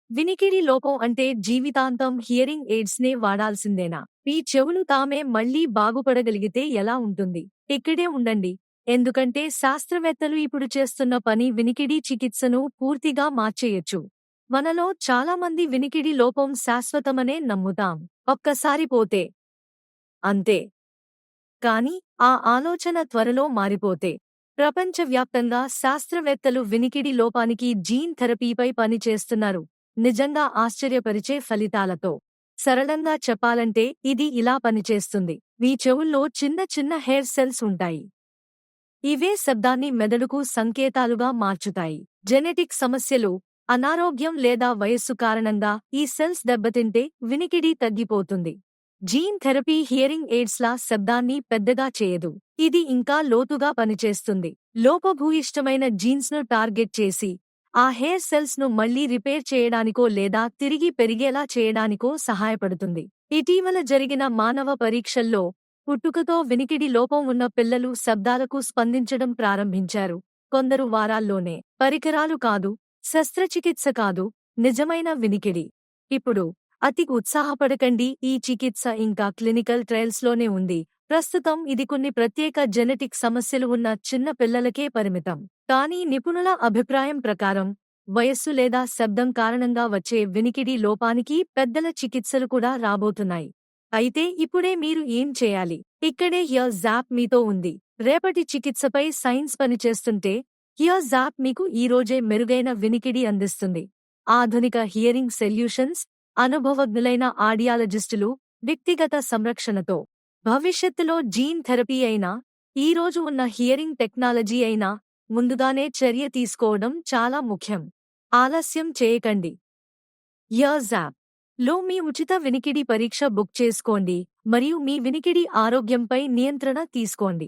వినికిడి లోపం అంటే జీవితాంతం హియరింగ్ ఎయిడ్స్నే వాడాల్సిందేనా? మీ చెవులు తామే మళ్ళీ బాగుపడగలిగితే ఎలా ఉంటుంది? ఇక్కడే ఉండండి. ఎందుకంటే శాస్త్రవేత్తలు ఇప్పుడు చేస్తున్న పని వినికిడి చికిత్సను పూర్తిగా మార్చేయొచ్చు. మనలో చాలామంది వినికిడి లోపం శాశ్వతమనే నమ్ముతాం. ఒక్కసారి పోతే అంతే. కానీ ఆ ఆలోచన త్వరలో మారిపోతే ప్రపంచవ్యాప్తంగా శాస్త్రవేత్తలు వినికిడి లోపానికి జీన్ థెరపీపై పనిచేస్తున్నారు. నిజంగా ఆశ్చర్యపరిచే ఫలితాలతో. సరళంగా చెప్పాలంటే ఇది ఇలా పనిచేస్తుంది. మీ చెవుల్లో చిన్న చిన్న హెయిర్ సెల్స్ ఉంటాయి. ఇవే శబ్దాన్ని మెదడుకు సంకేతాలుగా మార్చుతాయి. జెనెటిక్ సమస్యలు, అనారోగ్యం లేదా వయస్సు కారణంగా ఈ సెల్స్ దెబ్బతింటే వినికిడి తగ్గిపోతుంది. జీన్ థెరపీ హియరింగ్ ఎయిడ్స్లా శబ్దాన్ని పెద్దగా చేయదు. ఇది ఇంకా లోతుగా పనిచేస్తుంది. లోపభూయిష్టమైన జీన్స్ను టార్గెట్ చేసి ఆ హెయిర్ సెల్స్ను మళ్లీ రిపేర్ చేయడానికో లేదా తిరిగి పెరిగేలా చేయడానికో సహాయపడుతుంది. ఇటీవల జరిగిన మానవ పరీక్షల్లో పుట్టుకతో వినికిడి లోపం ఉన్న పిల్లలు శబ్దాలకు స్పందించడం ప్రారంభించారు. కొందరు వారాల్లోనే. పరికరాలు కాదు, శస్త్రచికిత్స కాదు, నిజమైన వినికిడి. ఇప్పుడు అతి ఉత్సాహపడకండి, ఈ చికిత్స ఇంకా క్లినికల్ ట్రయల్స్లోనే ఉంది. ప్రస్తుతం ఇది కొన్ని ప్రత్యేక జెనెటిక్ సమస్యలు ఉన్న చిన్న పిల్లలకే పరిమితం. కానీ నిపుణుల అభిప్రాయం ప్రకారం వయస్సు లేదా శబ్దం కారణంగా వచ్చే వినికిడి లోపానికి పెద్దల చికిత్సలు కూడా రాబోతున్నాయి. అయితే ఇప్పుడే మీరు ఏం చేయాలి? ఇక్కడే హియర్ జాప్ మీతో ఉంది. రేపటి చికిత్సపై సైన్స్ పనిచేస్తుంటే హియర్ జాప్ మీకు ఈరోజే మెరుగైన వినికిడి అందిస్తుంది. ఆధునిక హియరింగ్ సొల్యూషన్స్, అనుభవజ్ఞులైన ఆడియాలజిస్టులు, వ్యక్తిగత సంరక్షణతో. భవిష్యత్తులో జీన్ థెరపీ అయినా, ఈరోజు ఉన్న హియరింగ్ టెక్నాలజీ అయినా ముందుగానే చర్య తీసుకోవడం చాలా ముఖ్యం. ఆలస్యం చేయకండి. హియర్ జాప్ లో మీ ఉచిత వినికిడి పరీక్ష బుక్ చేసుకోండి మరియు మీ వినికిడి ఆరోగ్యంపై నియంత్రణ తీసుకోండి.